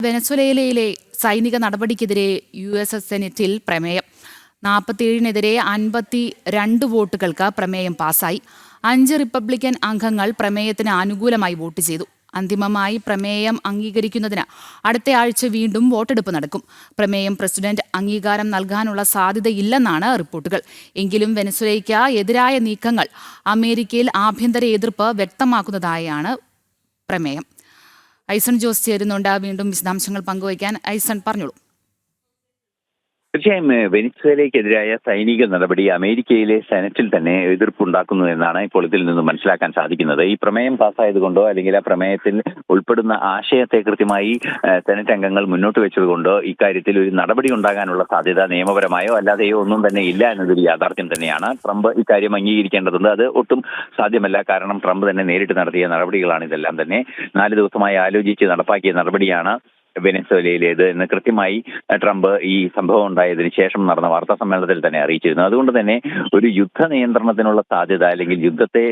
വെനസ്വേലയിലെ സൈനിക നടപടിക്കെതിരെ US സെനറ്റിൽ പ്രമേയം 47-നെതിരെ 52 വോട്ടുകൾക്ക് പ്രമേയം പാസായി. 5 റിപ്പബ്ലിക്കൻ അംഗങ്ങൾ പ്രമേയത്തിന് അനുകൂലമായി വോട്ട് ചെയ്തു. അന്തിമമായി പ്രമേയം അംഗീകരിക്കുന്നതിന് അടുത്ത ആഴ്ച വീണ്ടും വോട്ടെടുപ്പ് നടക്കും. പ്രമേയം പ്രസിഡന്റ് അംഗീകാരം നൽകാനുള്ള സാധ്യതയില്ലെന്നാണ് റിപ്പോർട്ടുകൾ. എങ്കിലും വെനസ്വേലയ്ക്ക് എതിരായ നീക്കങ്ങൾ അമേരിക്കയിൽ ആഭ്യന്തര എതിർപ്പ് വ്യക്തമാക്കുന്നതായാണ് പ്രമേയം. ഐസൺ ജോസ് ചേരുന്നുണ്ട്. വീണ്ടും വിശദാംശങ്ങൾ പങ്കുവയ്ക്കാൻ ഐസൺ പറഞ്ഞോളൂ. തീർച്ചയായും വെനിസ്വേലയ്ക്കെതിരായ സൈനിക നടപടി അമേരിക്കയിലെ സെനറ്റിൽ തന്നെ എതിർപ്പുണ്ടാക്കുന്നു എന്നാണ് ഇപ്പോൾ ഇതിൽ നിന്ന് മനസ്സിലാക്കാൻ സാധിക്കുന്നത്. ഈ പ്രമേയം പാസ്സായതുകൊണ്ടോ അല്ലെങ്കിൽ ആ പ്രമേയത്തിൽ ഉൾപ്പെടുന്ന ആശയത്തെ കൃത്യമായി സെനറ്റ് അംഗങ്ങൾ മുന്നോട്ട് വെച്ചതുകൊണ്ടോ ഇക്കാര്യത്തിൽ ഒരു നടപടി ഉണ്ടാകാനുള്ള സാധ്യത നിയമപരമായോ അല്ലാതെയോ ഒന്നും തന്നെ ഇല്ല എന്നതൊരു യാഥാർത്ഥ്യം തന്നെയാണ്. ട്രംപ് ഇക്കാര്യം അംഗീകരിക്കേണ്ടതുണ്ട്. അത് ഒട്ടും സാധ്യമല്ല. കാരണം ട്രംപ് തന്നെ നേരിട്ട് നടത്തിയ നടപടികളാണ് ഇതെല്ലാം തന്നെ. 4 ദിവസമായി ആലോചിച്ച് നടപ്പാക്കിയ നടപടിയാണ് വെനസ്വേലയിലേത് എന്ന് കൃത്യമായി ട്രംപ് ഈ സംഭവം ഉണ്ടായതിനു ശേഷം നടന്ന വാർത്താ സമ്മേളനത്തിൽ തന്നെ അറിയിച്ചിരുന്നു. അതുകൊണ്ട് തന്നെ ഒരു യുദ്ധ നിയന്ത്രണത്തിനുള്ള സാധ്യത അല്ലെങ്കിൽ യുദ്ധത്തെ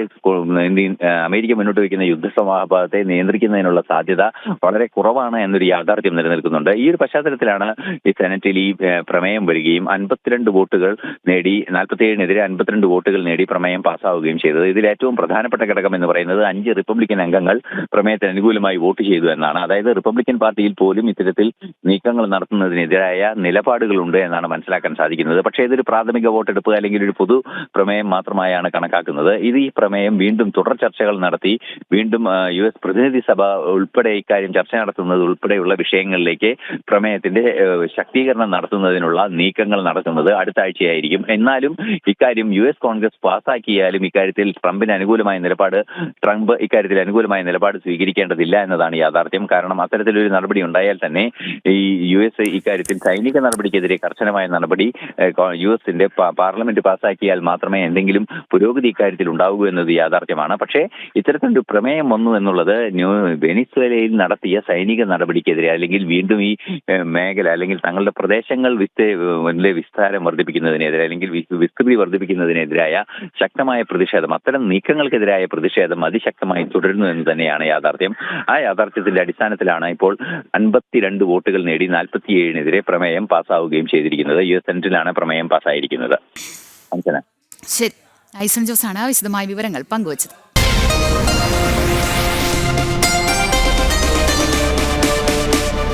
അമേരിക്ക മുന്നോട്ട് വയ്ക്കുന്ന യുദ്ധസമാപത്തെ നിയന്ത്രിക്കുന്നതിനുള്ള സാധ്യത വളരെ കുറവാണ് എന്നൊരു യാഥാർത്ഥ്യം നിലനിൽക്കുന്നുണ്ട്. ഈ ഒരു പശ്ചാത്തലത്തിലാണ് ഈ സെനറ്റിൽ ഈ പ്രമേയം വരികയും 52 വോട്ടുകൾ നേടി 47-നെതിരെ 52 വോട്ടുകൾ നേടി പ്രമേയം പാസ്സാവുകയും ചെയ്തത്. ഇതിൽ ഏറ്റവും പ്രധാനപ്പെട്ട ഘടകം എന്ന് പറയുന്നത് 5 റിപ്പബ്ലിക്കൻ അംഗങ്ങൾ പ്രമേയത്തിന് അനുകൂലമായി വോട്ട് ചെയ്തു എന്നാണ്. അതായത് റിപ്പബ്ലിക്കൻ പാർട്ടിയിൽ പോലും ഇത്തരത്തിൽ നീക്കങ്ങൾ നടത്തുന്നതിനെതിരായ നിലപാടുകളുണ്ട് എന്നാണ് മനസ്സിലാക്കാൻ സാധിക്കുന്നത്. പക്ഷേ ഇതൊരു പ്രാഥമിക വോട്ടെടുപ്പ് അല്ലെങ്കിൽ ഒരു പൊതു പ്രമേയം മാത്രമായാണ് കണക്കാക്കുന്നത്. ഈ പ്രമേയം വീണ്ടും തുടർ ചർച്ചകൾ നടത്തി വീണ്ടും US പ്രതിനിധി സഭ ഉൾപ്പെടെ ഇക്കാര്യം ചർച്ച നടത്തുന്നത് ഉൾപ്പെടെയുള്ള വിഷയങ്ങളിലേക്ക് പ്രമേയത്തിന്റെ ശക്തീകരണം നടത്തുന്നതിനുള്ള നീക്കങ്ങൾ നടത്തുന്നത് അടുത്ത ആഴ്ചയായിരിക്കും. എന്നാലും ഇക്കാര്യം US കോൺഗ്രസ് പാസ്സാക്കിയാലും ഇക്കാര്യത്തിൽ ട്രംപ് അനുകൂലമായ നിലപാട് സ്വീകരിക്കേണ്ടതില്ല എന്നതാണ് യാഥാർത്ഥ്യം. കാരണം അത്തരത്തിലൊരു നടപടി ഉണ്ടായാൽ തന്നെ ഈ US ഇക്കാര്യത്തിൽ സൈനിക നടപടിക്കെതിരെ കർശനമായ നടപടി US പാർലമെന്റ് പാസ്സാക്കിയാൽ മാത്രമേ എന്തെങ്കിലും പുരോഗതി ഇക്കാര്യത്തിൽ ഉണ്ടാവൂ എന്നത് യാഥാർത്ഥ്യമാണ്. പക്ഷേ ഇത്തരത്തിലൊരു പ്രമേയം വന്നു എന്നുള്ളത് വെനിസ്വേലയിൽ നടത്തിയ സൈനിക നടപടിക്കെതിരെ അല്ലെങ്കിൽ വീണ്ടും ഈ മേഖല അല്ലെങ്കിൽ തങ്ങളുടെ പ്രദേശങ്ങൾ വിസ്താരം വർദ്ധിപ്പിക്കുന്നതിനെതിരെ അല്ലെങ്കിൽ വിസ്തൃതി വർദ്ധിപ്പിക്കുന്നതിനെതിരായ ശക്തമായ പ്രതിഷേധം, അത്തരം നീക്കങ്ങൾക്കെതിരായ പ്രതിഷേധം അതിശക്തമായി തുടരുന്നു എന്ന് തന്നെയാണ് യാഥാർത്ഥ്യം. ആ യാഥാർത്ഥ്യത്തിന്റെ അടിസ്ഥാനത്തിലാണ് ഇപ്പോൾ 52 വോട്ടുകൾ നേടി 47-നെതിരെ പ്രമേയം പാസ്സാവുകയും ചെയ്തിരിക്കുന്നത്. US സെനറ്റിലാണ് പ്രമേയം പാസ്സായിരിക്കുന്നത്. ശരി, ഐസൺ ജോസാണ് വിശദമായ വിവരങ്ങൾ പങ്കുവച്ചത്.